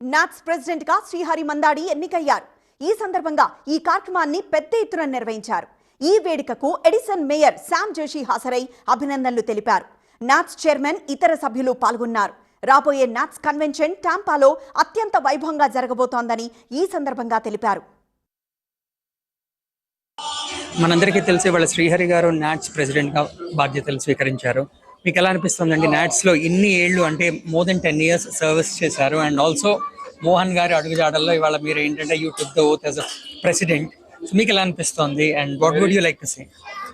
NATS president గా శ్రీహరి మందాడి ఎన్నికయ్యారు. ఈ సందర్భంగా ఈ కార్యక్రమాన్ని పెద్ద ఎత్తున నిర్వహించారు. ఈ వేడుకకు ఎడిసన్ మేయర్ శామ్ జోషి హాజరై అభినందనలు తెలిపారు. నాట్స్ చైర్మన్ ఇతర సభ్యులు పాల్గొన్నారు. రాబోయే నాట్స్ కన్వెన్షన్ టాంపాలో అత్యంత వైభవంగా జరగబోతోందని ఈ సందర్భంగా తెలిపారు. మనందరికీ తెలిసి వాళ్ళ శ్రీహరి గారు నాట్స్ ప్రెసిడెంట్గా బాధ్యతలు స్వీకరించారు. మీకు ఎలా అనిపిస్తుందండి? నాట్స్లో ఇన్ని ఏళ్ళు అంటే మోర్ దెన్ 10 years సర్వీస్ చేశారు. అండ్ ఆల్సో మోహన్ గారి అడుగుజాడల్లో ఇవాళ మీరు ఏంటంటే you took the oath as a president. మీకు ఎలా అనిపిస్తుంది and what would you like to say?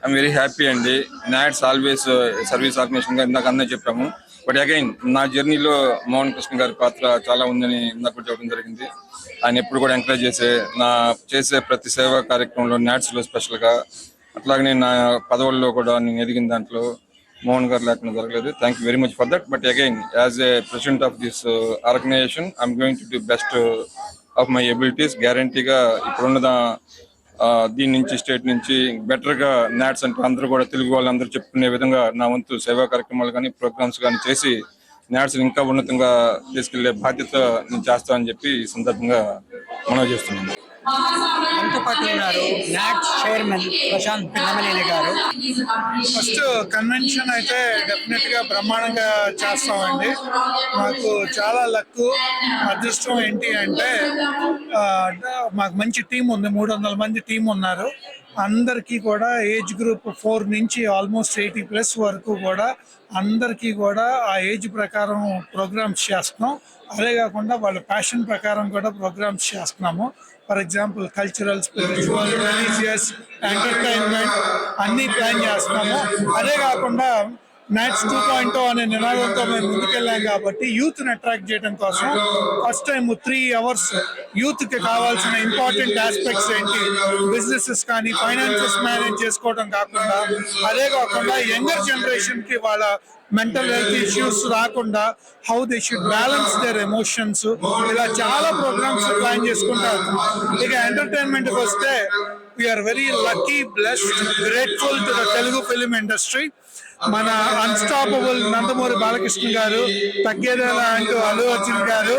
I'm very happy అండి. నాట్స్ ఆల్వేస్ సర్వీస్ ఆర్గనైజేషన్ గా ఇందాక అన్నీ చెప్పాము. బట్ అగైన్ నా జర్నీలో మోహన్ కృష్ణ గారి పాత్ర చాలా ఉందని ఇందాక చెప్పడం జరిగింది. ఆయన ఎప్పుడు కూడా ఎంకరేజ్ చేసే ప్రతి సేవా కార్యక్రమంలో నాట్స్లో స్పెషల్గా, అట్లాగనే నా పదవుల్లో కూడా నేను ఎదిగిన దాంట్లో మోహన్ గారు లేకుండా జరగలేదు. Thank you very much for that. But again as a president of this organisation I'm going to do best of my abilities. గ్యారంటీగా ఇప్పుడున్న దీని నుంచి స్టేట్ నుంచి బెటర్గా నాట్స్ అంటే అందరూ కూడా తెలుగు వాళ్ళందరూ చెప్పుకునే విధంగా నా వంతు సేవా కార్యక్రమాలు కానీ ప్రోగ్రామ్స్ కానీ చేసి నాట్స్ ఇంకా ఉన్నతంగా తీసుకెళ్లే బాధ్యత నేను చేస్తానని చెప్పి ఈ సందర్భంగా మనవి చేస్తున్నాను. మనతో పాటు ఉన్నారు నాట్స్ చైర్మన్ ప్రశాంత్ పిన్నమనేని గారు. ఫస్ట్ కన్వెన్షన్ అయితే డెఫినెట్ గా బ్రహ్మాండంగా చేస్తామండి. మాకు చాలా లక్కు, అదృష్టం ఏంటి అంటే మాకు మంచి టీం ఉంది. 300 మంది టీం ఉన్నారు. అందరికీ కూడా ఏజ్ గ్రూప్ 4 నుంచి ఆల్మోస్ట్ 80+ వరకు కూడా అందరికీ కూడా ఆ ఏజ్ ప్రకారం ప్రోగ్రామ్స్ చేస్తున్నాం. అదే కాకుండా వాళ్ళ ప్యాషన్ ప్రకారం కూడా ప్రోగ్రామ్స్ చేస్తున్నాము. For example cultural, spiritual, religious, entertainment అన్నీ ప్లాన్ చేస్తున్నాము. అదే కాకుండా నాట్స్ 2.0 అనే నినాదంతో మేము ముందుకెళ్ళాం కాబట్టి యూత్ని అట్రాక్ట్ చేయడం కోసం ఫస్ట్ టైం 3 hours యూత్కి కావాల్సిన ఇంపార్టెంట్ ఆస్పెక్ట్స్ ఏంటి, బిజినెసెస్ కానీ ఫైనాన్సెస్ మేనేజ్ చేసుకోవడం కాకుండా, అదే కాకుండా యంగర్ జనరేషన్కి వాళ్ళ మెంటల్ హెల్త్ ఇష్యూస్ రాకుండా how they should balance their emotions, ఇలా చాలా ప్రోగ్రామ్స్ ప్లాన్ చేసుకుంటారు. ఇక ఎంటర్టైన్మెంట్కి వస్తే we are very lucky, blessed, grateful to the Telugu film industry. మన అన్స్టాపబుల్ నందమూరి బాలకృష్ణ గారు, తగ్గేదేలా అంటూ అల్లు అర్జున్ గారు,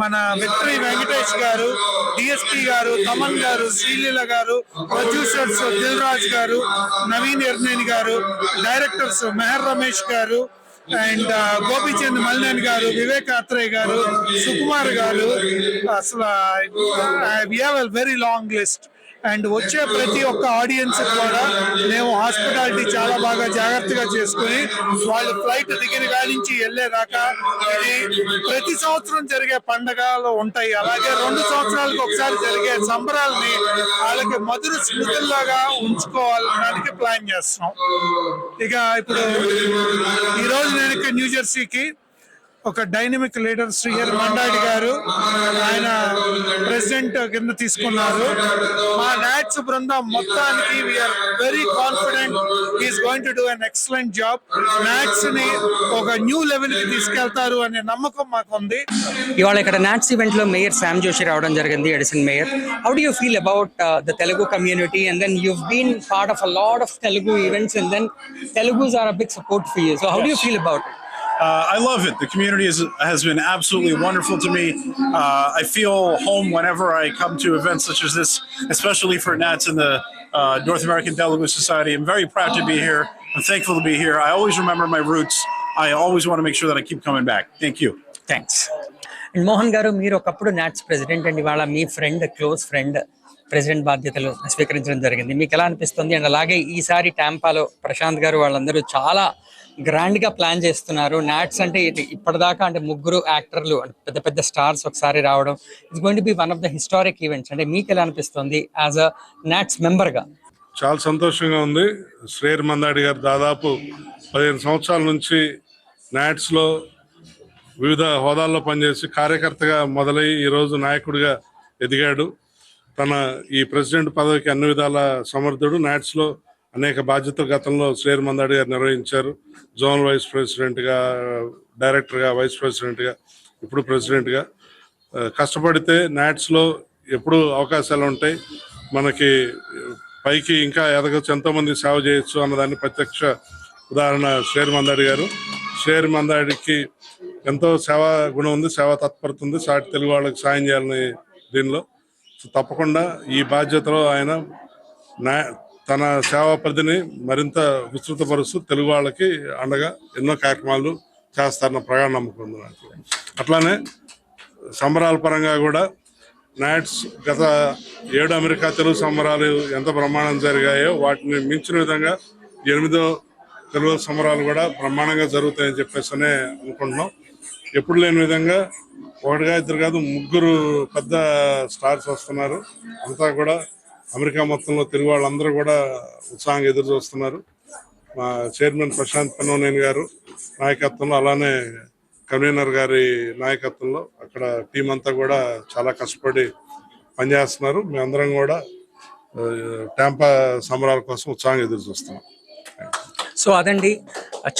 మన విక్టరీ వెంకటేష్ గారు, డిఎస్పీ గారు, తమన్ గారు, శ్రీలీల గారు, ప్రొడ్యూసర్స్ దిల్ రాజ్ గారు, నవీన్ ఎర్నేని గారు, డైరెక్టర్స్ మెహర్ రమేష్ గారు అండ్ గోపీచంద్ మల్లేని గారు, వివేక్ ఆత్రేయ గారు, సుకుమార్ గారు. అసలు we have a very long list. And వచ్చే ప్రతి ఒక్క ఆడియన్స్ కూడా మేము హాస్పిటాలిటీ చాలా బాగా జాగ్రత్తగా చేసుకుని వాళ్ళు ఫ్లైట్ దిగిన కాడి నుంచి వెళ్ళేదాకా ఇది ప్రతి సంవత్సరం జరిగే పండగలు ఉంటాయి. అలాగే 2 సంవత్సరాలకు ఒకసారి జరిగే సంబరాలని వాళ్ళకి మధుర స్మృతుల్లాగా ఉంచుకోవాలడానికి ప్లాన్ చేస్తున్నాం. ఇక ఇప్పుడు ఈరోజు నేను ఇక్కడ న్యూజెర్సీకి ఒక డైనమిక్ లీడర్ శ్రీహరి మందాడి గారు ఆయన ప్రెసిడెంట్ కింద తీసుకున్నారు. మా నాట్స్ బృందం మొత్తానికి we are very confident is going to do an excellent job. NATS ని ఒక న్యూ లెవెల్ కి తీసుకెళ్తారు అనే నమ్మకం మాకు ఉంది. ఇవాళ ఇక్కడ నాట్స్ ఈవెంట్ లో మేయర్ శామ్ జోషి రావడం జరిగింది, Edison mayor. How do you feel about the Telugu community and then you've been part of a lot of Telugu events and then Telugus are a big support for you. So how do you feel about it? I love it. The community has been absolutely wonderful to me. I feel home whenever I come to events such as this, especially for Nats and the North American Telugu Society. I'm very proud to be here. I'm thankful to be here. I always remember my roots. I always want to make sure that I keep coming back. Thank you. Thanks. And Mohan garu, మీరు ఒకప్పుడు NATS president and ఇవాళ మీ friend, close friend president బాధ్యతలు స్వీకరించడం జరిగింది. మీకు ఎలా అనిపిస్తుంది? And అలాగే ఈసారి టాంపాలో ప్రశాంత్ గారు వాళ్ళందరూ చాలా గ్రాండ్ గా ప్లాన్ చేస్తున్నారు. నాట్స్ అంటే ఇప్పటిదాకా అంటే 3 యాక్టర్లు పెద్ద పెద్ద స్టార్స్ ఒకసారి రావడం it's going to be one of the historic events. అంటే మీకు ఎలా అనిపిస్తుంది యాజ్ అ నాట్స్ మెంబర్ గా? చాలా సంతోషంగా ఉంది. శ్రీహరి మందాడి గారు దాదాపు 15 సంవత్సరాల నుంచి నాట్స్ లో వివిధ హోదాల్లో పనిచేసి కార్యకర్తగా మొదలై ఈరోజు నాయకుడిగా ఎదిగాడు. తన ఈ ప్రెసిడెంట్ పదవికి అన్ని విధాల సమర్థుడు. నాట్స్ లో అనేక బాధ్యతలు గతంలో శ్రీహరి మందాడి గారు నిర్వహించారు. జోనల్ వైస్ ప్రెసిడెంట్గా, డైరెక్టర్గా, వైస్ ప్రెసిడెంట్గా, ఇప్పుడు ప్రెసిడెంట్గా కష్టపడితే నాట్స్లో ఎప్పుడు అవకాశాలు ఉంటాయి. మనకి పైకి ఇంకా ఎదగచ్చు, ఎంతోమంది సేవ చేయొచ్చు అన్నదాన్ని ప్రత్యక్ష ఉదాహరణ శ్రీహరి మందాడి గారు. శ్రీహరి మందాడికి ఎంతో సేవా గుణం ఉంది, సేవా తత్పరత ఉంది, సాటి తెలుగు వాళ్ళకి సాయం చేయాలని దీనిలో. సో తప్పకుండా ఈ బాధ్యతలో ఆయన తన సేవా పరిధిని మరింత విస్తృతపరుస్తూ తెలుగు వాళ్ళకి అండగా ఎన్నో కార్యక్రమాలు చేస్తారన్న ప్రగాఢ నమ్మకం ఉంది నాకు. అట్లానే సంబరాల పరంగా కూడా నాట్స్ గత 7 అమెరికా తెలుగు సంబరాలు ఎంత బ్రహ్మాండం జరిగాయో వాటిని మించిన విధంగా 8వ తెలుగు సంబరాలు కూడా బ్రహ్మాండంగా జరుగుతాయని చెప్పేసి అనుకుంటున్నాం. ఎప్పుడు లేని విధంగా 1 2 కాదు 3 పెద్ద స్టార్స్ వస్తున్నారు. అంతా కూడా అమెరికా మొత్తంలో తెలుగు వాళ్ళందరూ కూడా ఉత్సాహంగా ఎదురు చూస్తున్నారు. మా చైర్మన్ ప్రశాంత్ పన్నోనేని గారు నాయకత్వంలో, అలానే కన్వీనర్ గారి నాయకత్వంలో అక్కడ టీం అంతా కూడా చాలా కష్టపడి పనిచేస్తున్నారు. మేమందరం కూడా ట్యాంపా సంబరాల కోసం ఉత్సాహంగా ఎదురు చూస్తున్నాం. సో అదండి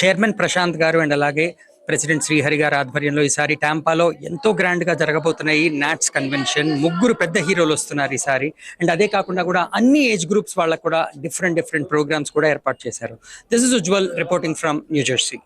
చైర్మన్ ప్రశాంత్ గారు అండ్ అలాగే ప్రెసిడెంట్ శ్రీహరి గారి ఆధ్వర్యంలో ఈసారి టాంపాలో ఎంతో గ్రాండ్ గా జరగబోతున్నాయి నాట్స్ కన్వెన్షన్. 3 పెద్ద హీరోలు వస్తున్నారు ఈసారి. అండ్ అదే కాకుండా కూడా అన్ని ఏజ్ గ్రూప్స్ వాళ్ళకు కూడా డిఫరెంట్ ప్రోగ్రామ్స్ కూడా ఏర్పాటు చేశారు. This is Ujjwal reporting from new Jersey.